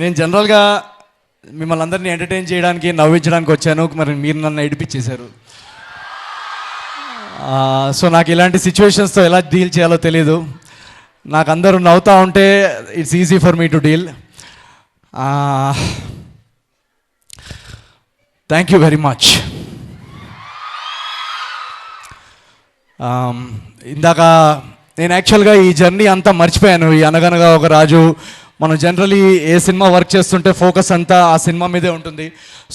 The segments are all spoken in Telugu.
నేను జనరల్గా మిమ్మల్ని అందరినీ ఎంటర్టైన్ చేయడానికి నవ్వించడానికి వచ్చాను, మరి మీరు నన్ను ఏడిపించేశారు. సో నాకు ఇలాంటి సిచ్యువేషన్స్తో ఎలా డీల్ చేయాలో తెలీదు. నాకు అందరూ నవ్వుతూ ఉంటే it's easy for me to deal. Thank you very much. ఇందాక నేను యాక్చువల్గా ఈ జర్నీ అంతా మర్చిపోయాను. ఈ అనగనగా ఒక రాజు, మనం జనరలీ ఏ సినిమా వర్క్ చేస్తుంటే ఫోకస్ అంతా ఆ సినిమా మీదే ఉంటుంది.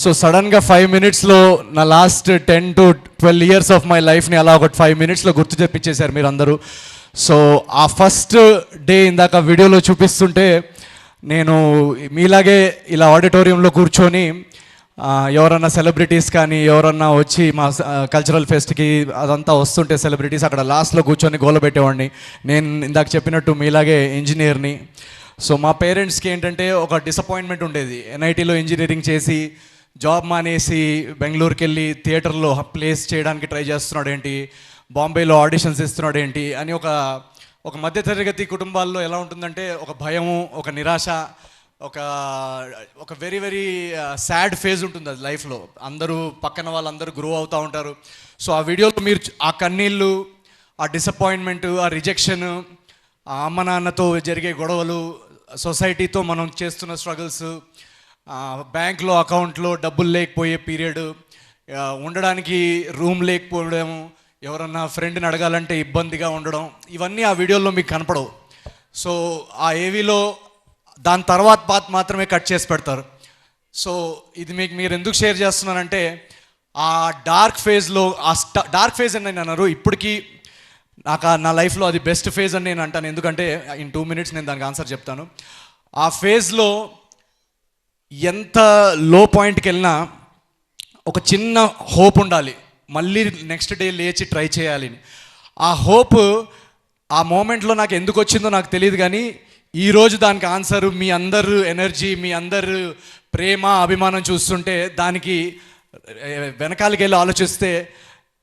సో సడన్గా 5 minutesలో నా last 10 to 12 years of my లైఫ్ని అలా ఒక 5 minutesలో గుర్తు తెప్పించేశారు మీరు అందరూ. సో ఆ ఫస్ట్ డే ఇందాక వీడియోలో చూపిస్తుంటే నేను మీలాగే ఇలా ఆడిటోరియంలో కూర్చొని ఎవరన్నా సెలబ్రిటీస్ కానీ ఎవరన్నా వచ్చి మా కల్చరల్ ఫెస్ట్కి అదంతా వస్తుంటే సెలబ్రిటీస్ అక్కడ లాస్ట్లో కూర్చొని గోల పెట్టేవాడిని. నేను ఇందాక చెప్పినట్టు మీలాగే ఇంజనీర్ని. సో మా పేరెంట్స్కి ఏంటంటే ఒక డిసప్పాయింట్మెంట్ ఉండేది. ఎన్ఐటీలో ఇంజనీరింగ్ చేసి జాబ్ మానేసి బెంగళూరుకి వెళ్ళి థియేటర్లో ప్లేస్ చేయడానికి ట్రై చేస్తున్నాడు ఏంటి, బాంబేలో ఆడిషన్స్ ఇస్తున్నాడు ఏంటి అని ఒక మధ్యతరగతి కుటుంబాల్లో ఎలా ఉంటుందంటే ఒక భయము, ఒక నిరాశ, ఒక వెరీ వెరీ సాడ్ ఫేజ్ ఉంటుంది అది లైఫ్లో. అందరూ పక్కన వాళ్ళందరూ గ్రో అవుతూ ఉంటారు. సో ఆ వీడియోలో మీరు ఆ కన్నీళ్ళు, ఆ డిసప్పాయింట్మెంట్, ఆ రిజెక్షన్, ఆ అమ్మ నాన్నతో జరిగే గొడవలు, సొసైటీతో మనం చేస్తున్న స్ట్రగుల్స్, బ్యాంక్లో అకౌంట్లో డబ్బులు లేకపోయే పీరియడ్, ఉండడానికి రూమ్ లేకపోవడం, ఎవరన్నా ఫ్రెండ్ని అడగాలంటే ఇబ్బందిగా ఉండడం, ఇవన్నీ ఆ వీడియోలో మీకు కనపడవు. సో ఆ ఏవీలో దాని తర్వాత పాత్ మాత్రమే కట్ చేసి పెడతారు. సో ఇది మీకు మీరు ఎందుకు షేర్ చేస్తున్నానంటే ఆ డార్క్ ఫేజ్లో, డార్క్ ఫేజ్ అని నేను అన్నారు, ఇప్పటికీ నాకు నా లైఫ్లో అది బెస్ట్ ఫేజ్ అని నేను అంటాను. ఎందుకంటే ఇన్ 2 minutes నేను దానికి ఆన్సర్ చెప్తాను. ఆ ఫేజ్లో ఎంత లో పాయింట్కి వెళ్ళినా ఒక చిన్న హోప్ ఉండాలి, మళ్ళీ నెక్స్ట్ డే లేచి ట్రై చేయాలి. ఆ హోప్ ఆ మూమెంట్లో నాకు ఎందుకు వచ్చిందో నాకు తెలియదు, కానీ ఈరోజు దానికి ఆన్సర్ మీ అందరు ఎనర్జీ, మీ అందరు ప్రేమ, అభిమానం చూస్తుంటే దానికి వెనకాలకి వెళ్ళి ఆలోచిస్తే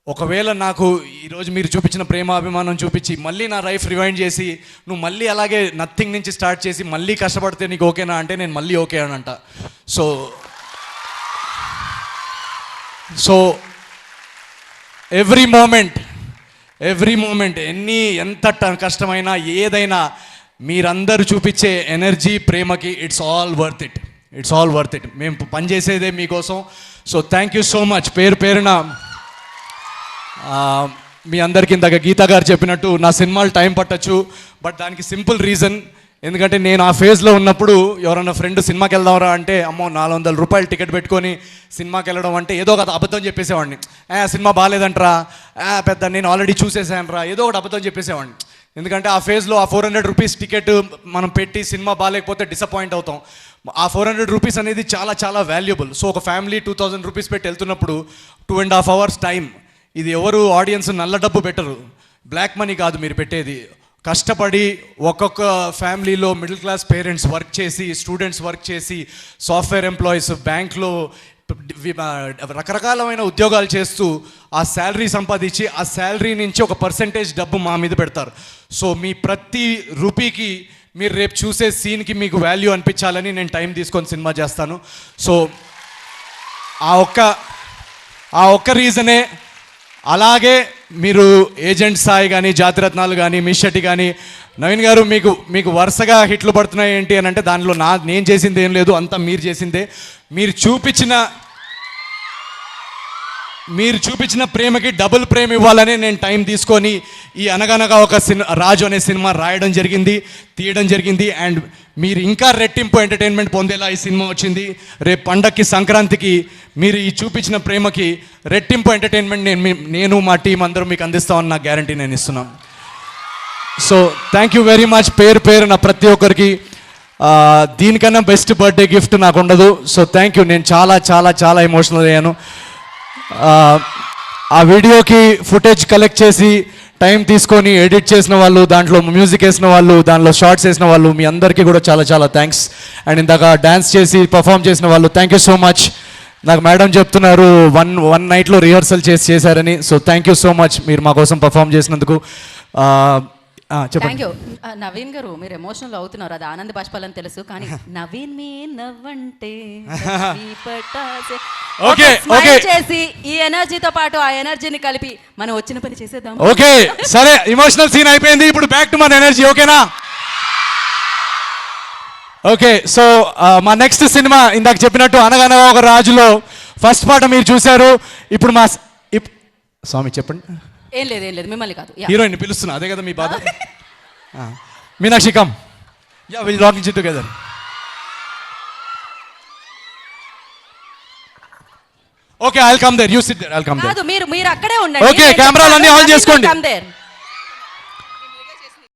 ఒకవేళ నాకు ఈరోజు మీరు చూపించిన ప్రేమ అభిమానం చూపించి మళ్ళీ నా లైఫ్ రివైండ్ చేసి నువ్వు మళ్ళీ అలాగే నథింగ్ నుంచి స్టార్ట్ చేసి మళ్ళీ కష్టపడితే నీకు ఓకేనా అంటే నేను మళ్ళీ ఓకే అని అంట. సో ఎవ్రీ మూమెంట్ ఎంత కష్టమైనా ఏదైనా మీరందరూ చూపించే ఎనర్జీ, ప్రేమకి ఇట్స్ ఆల్ వర్త్ ఇట్. మేము పనిచేసేదే మీకోసం. So thank you so much. పేరున మీ అందరికీ ఇందాక గీతా గారు చెప్పినట్టు నా సినిమాలు టైం పట్టచ్చు, బట్ దానికి సింపుల్ రీజన్. ఎందుకంటే నేను ఆ ఫేజ్లో ఉన్నప్పుడు ఎవరన్నా ఫ్రెండ్ సినిమాకి వెళ్దాంరా అంటే అమ్మో 400 రూపాయలు టికెట్ పెట్టుకొని సినిమాకి వెళ్ళడం అంటే ఏదో ఒక అబద్ధం చెప్పేసేవాడిని. సినిమా బాగాలేదంటరా, పెద్ద నేను ఆల్రెడీ చూసేసానురా, ఏదో ఒకటి అబద్ధం చెప్పేసేవాడిని. ఎందుకంటే ఆ ఫేజ్లో ఆ 400 రూపీస్ టికెట్ మనం పెట్టి సినిమా బాగాలేకపోతే డిసప్పాయింట్ అవుతాం. ఆ 400 రూపీస్ అనేది చాలా చాలా వాల్యుబుల్. సో ఒక ఫ్యామిలీ 2000 రూపీస్ పెట్టి వెళ్తున్నప్పుడు 2.5 hours టైం, ఇది ఎవరు ఆడియన్స్ నల్ల డబ్బు పెట్టరు, బ్లాక్ మనీ కాదు మీరు పెట్టేది. కష్టపడి ఒక్కొక్క ఫ్యామిలీలో మిడిల్ క్లాస్ పేరెంట్స్ వర్క్ చేసి, స్టూడెంట్స్ వర్క్ చేసి, సాఫ్ట్వేర్ ఎంప్లాయీస్, బ్యాంక్లో రకరకాలమైన ఉద్యోగాలు చేస్తూ ఆ శాలరీ సంపాదించి ఆ శాలరీ నుంచి ఒక పర్సెంటేజ్ డబ్బు మా మీద పెడతారు. సో మీ ప్రతి రూపీకి మీరు రేపు చూసే సీన్కి మీకు వాల్యూ అనిపించాలని నేను టైం తీసుకొని సినిమా చేస్తాను. సో ఆ ఒక్క రీజనే. అలాగే మీరు ఏజెంట్ సాయి కానీ, జాతిరత్నాలు కానీ, మిషటి కానీ, నవీన్ గారు మీకు వరుసగా హిట్లు పడుతున్నాయి ఏంటి అని అంటే దానిలో నేను చేసింది ఏం లేదు, అంతా మీరు చేసిందే. మీరు చూపించిన ప్రేమకి డబుల్ ప్రేమ ఇవ్వాలని నేను టైం తీసుకొని ఈ అనగనగా ఒక రాజు అనే సినిమా రాయడం జరిగింది, తీయడం జరిగింది. అండ్ మీరు ఇంకా రెట్టింపు ఎంటర్టైన్మెంట్ పొందేలా ఈ సినిమా వచ్చింది. రేపు పండక్కి, సంక్రాంతికి మీరు ఈ చూపించిన ప్రేమకి రెట్టింపు ఎంటర్టైన్మెంట్ నేను మా టీం అందరూ మీకు అందిస్తామని నా గ్యారంటీ నేను ఇస్తున్నాను. So thank you very much. పేరున ప్రతి ఒక్కరికి దీనికన్నా బెస్ట్ బర్త్డే గిఫ్ట్ నాకు ఉండదు. So thank you. నేను చాలా చాలా చాలా ఎమోషనల్ అయ్యాను. ఆ వీడియోకి ఫుటేజ్ కలెక్ట్ చేసి టైం తీసుకొని ఎడిట్ చేసిన వాళ్ళు, దాంట్లో మ్యూజిక్ వేసిన వాళ్ళు, దాంట్లో షార్ట్స్ వేసిన వాళ్ళు, మీ అందరికీ కూడా చాలా చాలా థ్యాంక్స్. అండ్ ఇందాక డ్యాన్స్ చేసి పర్ఫామ్ చేసిన వాళ్ళు థ్యాంక్ యూ సో మచ్. నాకు మేడం చెప్తున్నారు వన్ నైట్లో రిహర్సల్ చేశారని. So thank you so much మీరు మా కోసం పర్ఫామ్ చేసినందుకు. చెప్పండి. Thank you. నవీన్ గారు మీరు ఎమోషనల్ అవుతున్నారు, అది ఆనంద బాష్పాలని తెలుసు, కానీ నవీన్ మీ నవ్వంటే ఓకే ఓకే చేసి ఈ ఎనర్జీతో పాటు ఆ ఎనర్జీని కలిపి మనం వచ్చిన పని చేసేద్దాం. ఓకే సరే, ఇమోషనల్ సీన్ అయిపోయింది, ఇప్పుడు బ్యాక్ టు మన ఎనర్జీ. ఓకేనా? ఓకే, సో మా నెక్స్ట్ సినిమా ఇందాక చెప్పినట్టు అనగనగా ఒక రాజులో ఫస్ట్ పాట మీరు చూశారు. ఇప్పుడు మా స్వామి చెప్పండి. ఏం లేదు మిమ్మల్ని కాదు, హీరోయిన్ పిలుస్తున్నా, అదే కదా మీ బాధ. Meenakshi come, ya will rock it together. Okay, I'll come there, you sit there, I'll come there. కాదు, మీరు అక్కడే ఉండండి. ఓకే, కెమెరాలన్నీ ఆన్ చేసుకోండి. Come there.